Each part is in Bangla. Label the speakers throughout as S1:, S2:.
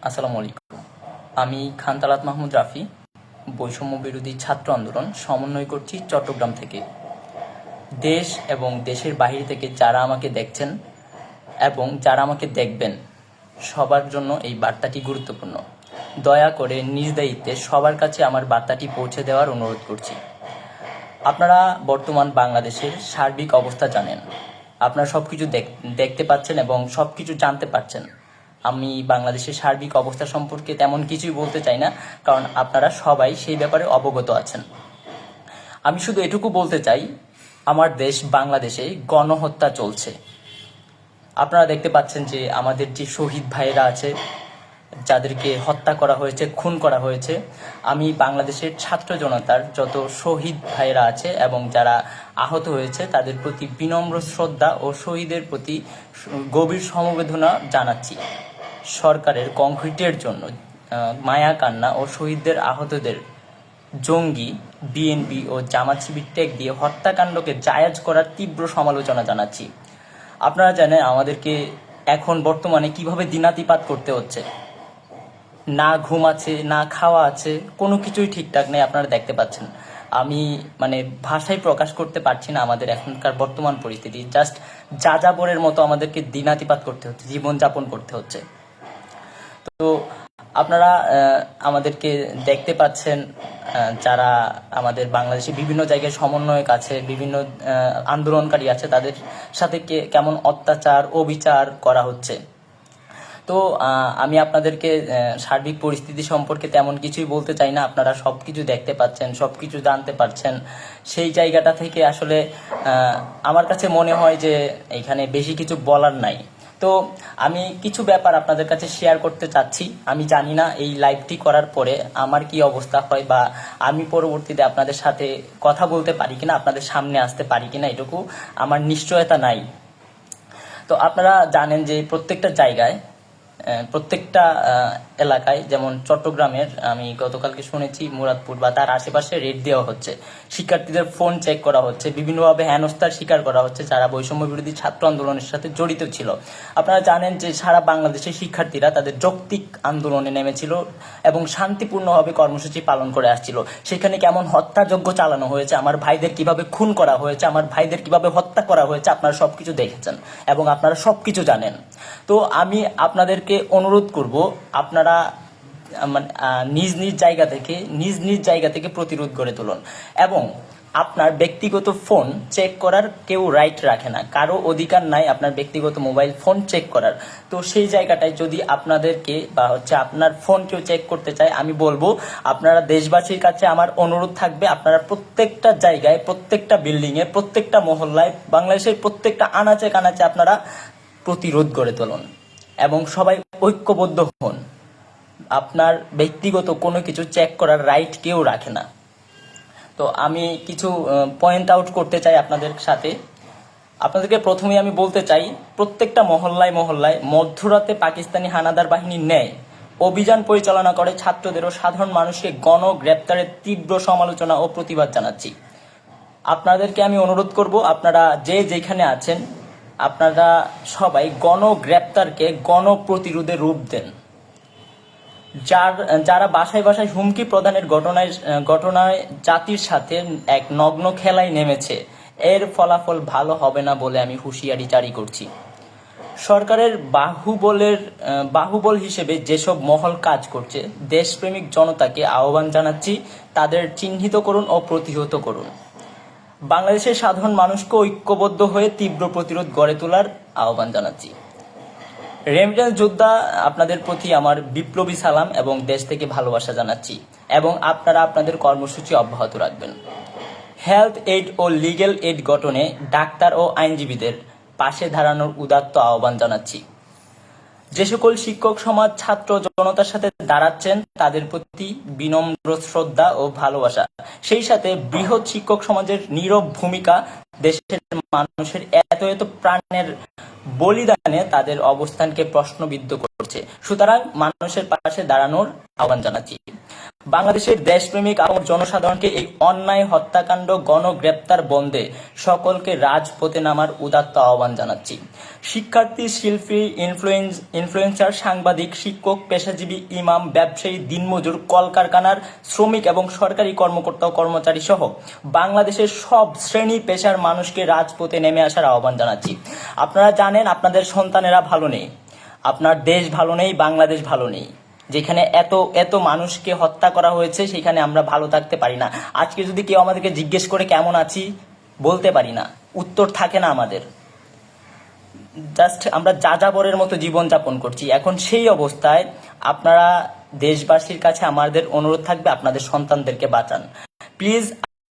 S1: আসসালামু আলাইকুম। আমি খান তালাত মাহমুদ রাফি, বৈষম্য বিরোধী ছাত্র আন্দোলন সমন্বয় করছি চট্টগ্রাম থেকে। দেশ এবং দেশের বাহির থেকে যারা আমাকে দেখছেন এবং যারা আমাকে দেখবেন, সবার জন্য এই বার্তাটি গুরুত্বপূর্ণ। দয়া করে নিজ দায়িত্বে সবার কাছে আমার বার্তাটি পৌঁছে দেওয়ার অনুরোধ করছি। আপনারা বর্তমান বাংলাদেশের সার্বিক অবস্থা জানেন, আপনারা সব কিছু দেখতে পাচ্ছেন এবং সব কিছু জানতে পারছেন। আমি বাংলাদেশের সার্বিক অবস্থা সম্পর্কে তেমন কিছুই বলতে চাই না, কারণ আপনারা সবাই সেই ব্যাপারে অবগত আছেন। আমি শুধু এটুকু বলতে চাই, আমার দেশ বাংলাদেশে গণহত্যা চলছে। আপনারা দেখতে পাচ্ছেন যে আমাদের যে শহীদ ভাইয়েরা আছে, যাদেরকে হত্যা করা হয়েছে, খুন করা হয়েছে। আমি বাংলাদেশের ছাত্র জনতার যত শহীদ ভাইয়েরা আছে এবং যারা আহত হয়েছে তাদের প্রতি বিনম্র শ্রদ্ধা ও শহীদের প্রতি গভীর সমবেদনা জানাচ্ছি। সরকারের কংক্রিটের জন্য মায়া কান্না ও শহীদদের আহতদের জঙ্গি বিএনপি ও জামাত শিবির টেক দিয়ে হত্যাকাণ্ডকে জায়েজ করার তীব্র সমালোচনা জানাচ্ছি। আপনারা জানেন আমাদেরকে এখন বর্তমানে কিভাবে দিনাতিপাত করতে হচ্ছে। না ঘুম আছে, না খাওয়া আছে, কোনো কিছুই ঠিকঠাক নেই। আপনারা দেখতে পাচ্ছেন, আমি ভাষায় প্রকাশ করতে পারছি না আমাদের এখনকার বর্তমান পরিস্থিতি। জাস্ট যাযাবরের মতো আমাদেরকে দিনাতিপাত করতে হচ্ছে, জীবনযাপন করতে হচ্ছে। তো আপনারা আমাদেরকে দেখতে পাচ্ছেন, যারা আমাদের বাংলাদেশে বিভিন্ন জায়গায় সমন্বয়ক আছে, বিভিন্ন আন্দোলনকারী আছে, তাদের সাথে কেমন অত্যাচার অবিচার করা হচ্ছে। তো আমি আপনাদেরকে সার্বিক পরিস্থিতি সম্পর্কে তেমন কিছুই বলতে চাই না। আপনারা সব কিছু দেখতে পাচ্ছেন, সব কিছু জানতে পারছেন। সেই জায়গাটা থেকে আসলে আমার কাছে মনে হয় যে এখানে বেশি কিছু বলার নাই। তো আমি কিছু ব্যাপার আপনাদের কাছে শেয়ার করতে চাচ্ছি। আমি জানি না এই লাইভটি করার পরে আমার কি অবস্থা হয়, বা আমি পরবর্তীতে আপনাদের সাথে কথা বলতে পারি কিনা, আপনাদের সামনে আসতে পারি কিনা, এটুকু আমার নিশ্চয়তা নাই। তো আপনারা জানেন যে প্রত্যেকটা জায়গায়, প্রত্যেকটা এলাকায়, যেমন চট্টগ্রামের আমি গতকালকে শুনেছি মুরাদপুর বা তার আশেপাশে রেড দেওয়া হচ্ছে, শিক্ষার্থীদের ফোন চেক করা হচ্ছে, বিভিন্নভাবে হেনস্থার শিকার করা হচ্ছে যারা বৈষম্য বিরোধী ছাত্র আন্দোলনের সাথে জড়িত ছিল। আপনারা জানেন যে সারা বাংলাদেশের শিক্ষার্থীরা তাদের যৌক্তিক আন্দোলনে নেমেছিল এবং শান্তিপূর্ণভাবে কর্মসূচি পালন করে আসছিল। সেখানে কেমন হত্যাযজ্ঞ চালানো হয়েছে, আমার ভাইদের কিভাবে খুন করা হয়েছে, আমার ভাইদের কিভাবে হত্যা করা হয়েছে, আপনারা সবকিছু দেখেছেন এবং আপনারা সবকিছু জানেন। তো আমি আপনাদেরকে অনুরোধ করব, আপনারা নিজ নিজ জায়গা থেকে প্রতিরোধ গড়ে তুলুন। এবং আপনার ব্যক্তিগত ফোন চেক করার কেউ রাইট রাখে না, কারো অধিকার নাই আপনার ব্যক্তিগত মোবাইল ফোন চেক করার। তো সেই জায়গাটায় যদি আপনাদেরকে বা আপনার ফোন কেউ চেক করতে চায়, আমি বলবো আপনারা দেশবাসীর কাছে আমার অনুরোধ থাকবে, আপনারা প্রত্যেকটা জায়গায়, প্রত্যেকটা বিল্ডিংয়ে, প্রত্যেকটা মহল্লায়, বাংলাদেশের প্রত্যেকটা আনাচে কানাচে আপনারা প্রতিরোধ গড়ে তুলুন এবং সবাই ঐক্যবদ্ধ হন। আপনার ব্যক্তিগত কোনো কিছু চেক করার রাইট কেউ রাখে না। তো আমি কিছু পয়েন্ট আউট করতে চাই আপনাদের সাথে। আপনাদেরকে প্রথমেই আমি বলতে চাই, প্রত্যেকটা মহল্লায় মহল্লায় মধ্যরাতে পাকিস্তানি হানাদার বাহিনী নেয় অভিযান পরিচালনা করে ছাত্রদের ও সাধারণ মানুষকে গণগ্রেপ্তারের তীব্র সমালোচনা ও প্রতিবাদ জানাচ্ছি। আপনাদেরকে আমি অনুরোধ করব, আপনারা যে যেখানে আছেন, আপনারা সবাই গণগ্রেপ্তারকে গণপ্রতিরোধে রূপ দেন। যারা বাসায় বাসায় হুমকি প্রদানের ঘটনায় জাতির সাথে এক নগ্ন খেলায় নেমেছে, এর ফলাফল ভালো হবে না বলে আমি হুঁশিয়ারি জারি করছি। সরকারের বাহুবল হিসেবে যেসব মহল কাজ করছে, দেশপ্রেমিক জনতাকে আহ্বান জানাচ্ছি, তাদের চিহ্নিত করুন ও প্রতিহত করুন। বাংলাদেশের সাধারণ মানুষকে ঐক্যবদ্ধ হয়ে তীব্র প্রতিরোধ গড়ে তোলার আহ্বান জানাচ্ছি। রেমিটেন্স যোদ্ধা, আপনাদের প্রতি আমার বিপ্লবী সালাম এবং দেশ থেকে ভালোবাসা জানাচ্ছি, এবং আপনারা আপনাদের কর্মসূচি অব্যাহত রাখবেন। হেলথ এইড ও লিগ্যাল এইড গঠনে ডাক্তার ও আইনজীবীদের পাশে দাঁড়ানোর উদাত্ত আহ্বান জানাচ্ছি। যে সকল শিক্ষক সমাজ ছাত্র জনতার সাথে দাঁড়াচ্ছেন, তাদের প্রতি বিনম্র শ্রদ্ধা ও ভালোবাসা, সেই সাথে বৃহৎ শিক্ষক সমাজের নীরব ভূমিকা দেশের মানুষের এত এত প্রাণের বলিদানে তাদের অবস্থানকে প্রশ্নবিদ্ধ করছে। সুতরাং মানুষের পাশে দাঁড়ানোর আহ্বান জানাচ্ছি। বাংলাদেশের দেশপ্রেমিক এবং জনসাধারণকে এই অন্যায় হত্যাকাণ্ড গণগ্রেপ্তার বন্ধে সকলকে রাজপথে নামার উদাত্ত আহ্বান জানাচ্ছি। শিক্ষার্থী, শিল্পী, ইনফ্লুয়েন্সার, সাংবাদিক, শিক্ষক, পেশাজীবী, ইমাম, ব্যবসায়ী, দিনমজুর, কলকারখানার শ্রমিক এবং সরকারি কর্মকর্তা ও কর্মচারী সহ বাংলাদেশের সব শ্রেণী পেশার মানুষকে রাজপথে নেমে আসার আহ্বান জানাচ্ছি। আপনারা জানেন আপনাদের সন্তানেরা ভালো নেই, আপনার দেশ ভালো নেই, বাংলাদেশ ভালো নেই। যেখানে এত এত মানুষকে হত্যা করা হয়েছে সেখানে আমরা ভালো থাকতে পারি না। আজকে যদি কেউ আমাদেরকে জিজ্ঞেস করে কেমন আছি, বলতে পারি না, উত্তর থাকে না আমাদের। জাস্ট আমরা যাযাবরের মতো জীবনযাপন করছি। এখন সেই অবস্থায় আপনারা দেশবাসীর কাছে আমাদের অনুরোধ থাকবে, আপনাদের সন্তানদেরকে বাঁচান প্লিজ।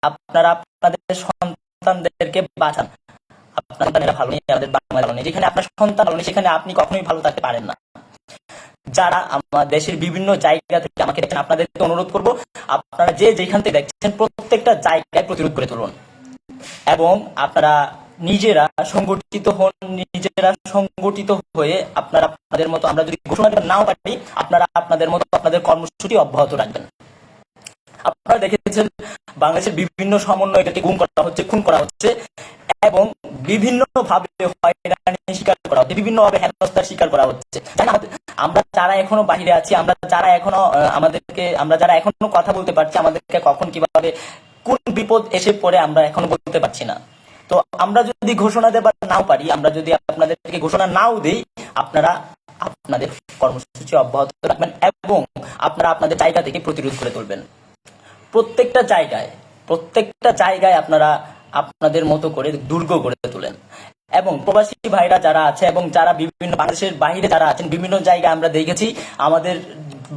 S1: আপনারা আপনাদের সন্তানদেরকে বাঁচান। আপনার সন্তানেরা ভালো নেই, আমাদের বাংলা ভালো নেই। যেখানে আপনার সন্তান ভালো নেই সেখানে আপনি কখনোই ভালো থাকতে পারেন না। যারা আমার দেশের বিভিন্ন জায়গা থেকে আমাকে দেখছেন, আপনাদেরকে অনুরোধ করব, আপনারা যে যেখান থেকে দেখছেন প্রত্যেকটা জায়গায় প্রতিরোধ করে তুলুন এবং আপনারা নিজেরা সংগঠিত হন। নিজেরা সংগঠিত হয়ে আপনারা আপনাদের মতো, আমরা যদি ঘোষণা দিতে নাও পারি, আপনারা আপনাদের মতো আপনাদের কর্মসূচি অব্যাহত রাখবেন। আপনারা দেখেছেন বাংলাদেশের বিভিন্ন সমন্বয়কে গুম করা হচ্ছে, খুন করা হচ্ছে এবং বিভিন্ন ভাবে হয়রানি শিকার করা হচ্ছে, বিভিন্ন ভাবে হেনস্থার শিকার করা হচ্ছে। আমরা যারা এখনো বাহিরে আছি, আমরা যারা এখনো কথা বলতে পারছি, আমাদেরকে কখন কিভাবে কোন বিপদ এসে পড়ে আমরা এখনো বলতে পারছি না। তো আমরা যদি ঘোষণা দেবার নাও পারি, আমরা যদি আপনাদেরকে ঘোষণা নাও দেই, আপনারা আপনাদের কর্মসূচি অব্যাহত রাখবেন এবং আপনারা আপনাদের জায়গা থেকে প্রতিরোধ করে তুলবেন। প্রত্যেকটা জায়গায় আপনারা আপনাদের মতো করে দুর্গ গড়ে তোলেন এবং প্রবাসী ভাইরা যারা আছে এবং যারা বিভিন্ন বাংলাদেশের বাইরে যারা আছেন, বিভিন্ন জায়গায় আমরা দেখেছি আমাদের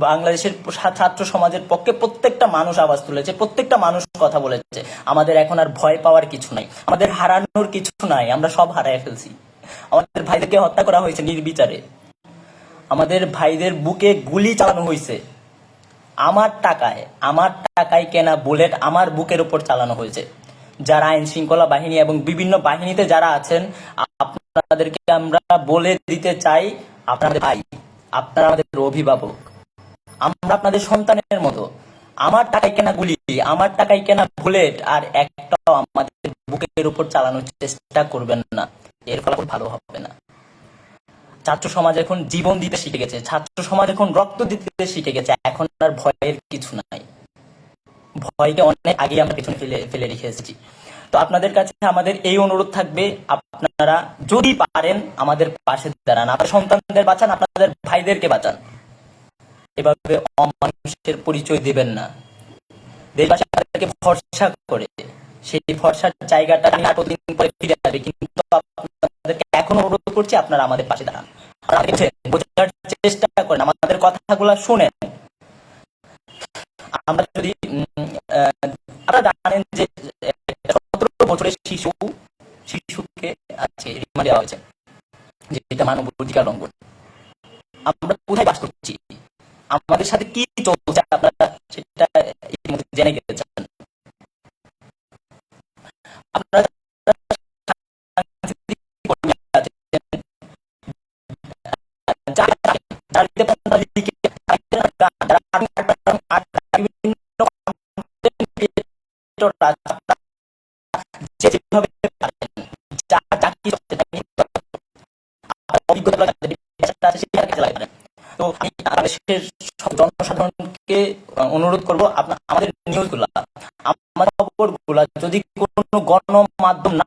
S1: বাংলাদেশের ছাত্র সমাজের পক্ষে প্রত্যেকটা মানুষ আওয়াজ তুলেছে, প্রত্যেকটা মানুষ কথা বলেছে। আমাদের এখন আর ভয় পাওয়ার কিছু নাই, আমাদের হারানোর কিছু নাই, আমরা সব হারায় ফেলছি। আমাদের ভাইদেরকে হত্যা করা হয়েছে নির্বিচারে, আমাদের ভাইদের বুকে গুলি চালানো হয়েছে, আমার টাকায় কেনা বুলেট আমার বুকের উপর চালানো হয়েছে। যারা আইন শৃঙ্খলা বাহিনী এবং বিভিন্ন বাহিনীতে যারা আছেন, আপনাদেরকে আমরা বলে দিতে চাই, আপনাদের ভাই, আপনারা আমাদের অভিভাবক, আমরা আপনাদের সন্তানের মতো। আমার টাকায় কেনা গুলি, আমার টাকায় কেনা বুলেট আর একটাও আমাদের বুকের উপর চালানোর চেষ্টা করবেন না, এর ফলাফল ভালো হবে না। ছাত্র সমাজ এখন জীবন দিতে শিখে গেছে, ছাত্র সমাজ এখন রক্ত দিতে শিখে গেছে। এখন আর ভয়ের কিছু নাই, ভয়কে অনেক আগে আমরা পেছনে ফেলে রেখে এসেছি। তো আপনাদের কাছে আমাদের এই অনুরোধ থাকবে, আপনারা যদি পারেন আমাদের পাশে দাঁড়ান, আপনার সন্তানদের বাঁচান, আপনাদের ভাইদেরকে বাঁচান। এভাবে অমানুষের পরিচয় দিবেন না। দেশবাসী আপনাদেরকে ভরসা করে, সেই ভরসার জায়গাটা আমি আর কতদিন পরে ফিরে আসবে, কিন্তু আপনাদেরকে এখনো অনুরোধ করছি, আপনারা আমাদের পাশে দাঁড়ান, বোঝার চেষ্টা করেন, আমাদের কথাগুলো শুনেন। আমরা যদি আপনারা জানেন যে 17 বছরের শিশুকে আজকে রিমান্ডে দেওয়া হয়েছে, যেটা মানবাধিকার লঙ্ঘন। আমরা কোথায় বাস করছি, আমাদের সাথে কি চলছে, আপনারা সেটা ইতিমধ্যে জেনে গেছেন। আপনারা তো আমি জনসাধারণকে অনুরোধ করবো, আমাদের নিউজগুলা, আমাদের খবরগুলা যদি কোনো গণমাধ্যম না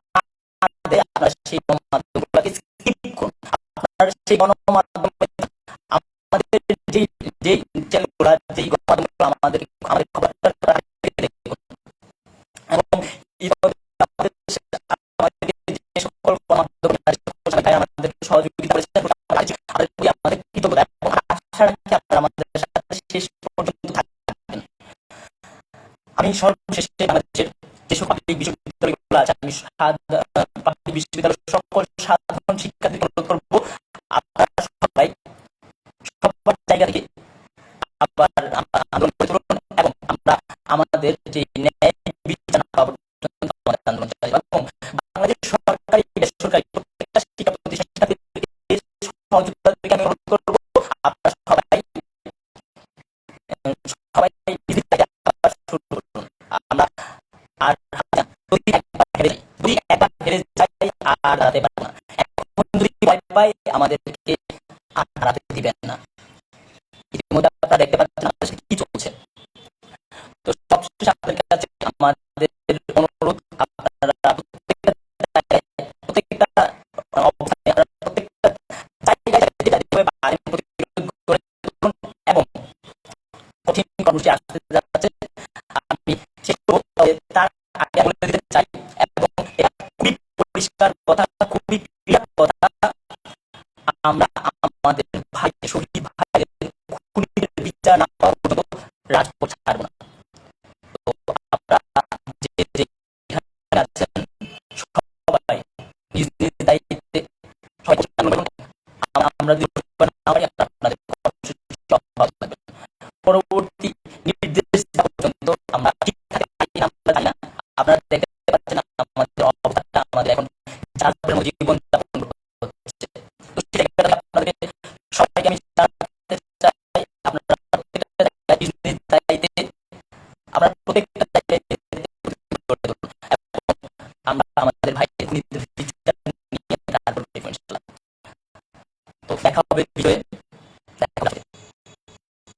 S1: দেয়, আপনারা সেই গণমাধ্যমগুলোকে স্কিপ করুন। আপনারা সেই গণমাধ্যম আমাদের যে চ্যানেলগুলো, যেই গণমাধ্যমগুলো আমাদের খবরটা এবং যে সকল গণমাধ্যম আমাদের সহযোগিতা করেছেন, আমাদের কৃতজ্ঞতা এবং আশা রাখি আপনারা আমাদের সাথে শেষ পর্যন্ত থাকবেন। আমি সর্বশেষে বাংলাদেশের যে সকল বিশ্ববিদ্যালয়গুলো আছে, আমি বিশ্ববিদ্যালয়ের সকল সাধারণ শিক্ষার্থীকে অনুরোধ করবো, আপনারা সবাই সবার জায়গা থেকে আবার আন্দোলন করে তুলুন এবং আমরা আমাদের যে ন্যায় বিচার পাওয়ার জন্য আমাদের আন্দোলন চালাবো এবং বাংলাদেশ সরকারি বেসরকারি প্রত্যেকটা শিক্ষা প্রতিষ্ঠান সহযোগিতা থেকে আমি অনুরোধ করবো, আপনারা সবাই আমাদেরকে আর হারাতে দিবেন না। ইতিমধ্যে আপনারা দেখতে পাচ্ছেন আমাদের সাথে কি চলছে। তো সবশেষে আপনাদের কাছে আমাদের অনুরোধ, আপনারা প্রত্যেকটা জায়গায়, প্রত্যেকটা অবস্থানে, আপনারা প্রত্যেকটা জায়গায় যেটা যেভাবে পারেন প্রতিরোধ করে তুলুন এবং কঠিন কর্মসূচি আসতে যাচ্ছে আমি শেষ করব, তবে তার আগে বলে দিতে চাই এবং এটা খুবই পরিষ্কার কথা, খুবই ক্লিয়ার কথা, আমরা আমাদের ভাই শহীদ ভাইদের খুনিদের বিচার না পাওয়া পর্যন্ত রাজপথ ছাড়ব না। তো আপনারা যে যেখানে আছেন সবাই নিজ নিজ দায়িত্বে সবাই পরিচালনা করুন। আমরা যদি না পারি আপনাদের কর্মসূচি অব্যাহত থাকবে। পরবর্তী নির্দেশ দেওয়া পর্যন্ত আমরা ঠিকঠাক আমরা জানি না। আপনারা দেখতে পাচ্ছেন আমাদের অবস্থাটা, আমাদের এখন যার জীবন যাপন হচ্ছে। তো সেই জায়গাটা আপনাদেরকে সবাইকে আমি জানাতে চাই, আপনারা প্রত্যেকটা জায়গায় নিজ নিজ দায়িত্বে, আমরা প্রত্যেকটা জায়গায় গড়ে তুলুন এবং আমরা আমাদের ভাইদের খুনিদের বিচার নিয়ে তারপর দেখব ইনশাআল্লাহ। তো দেখা হবে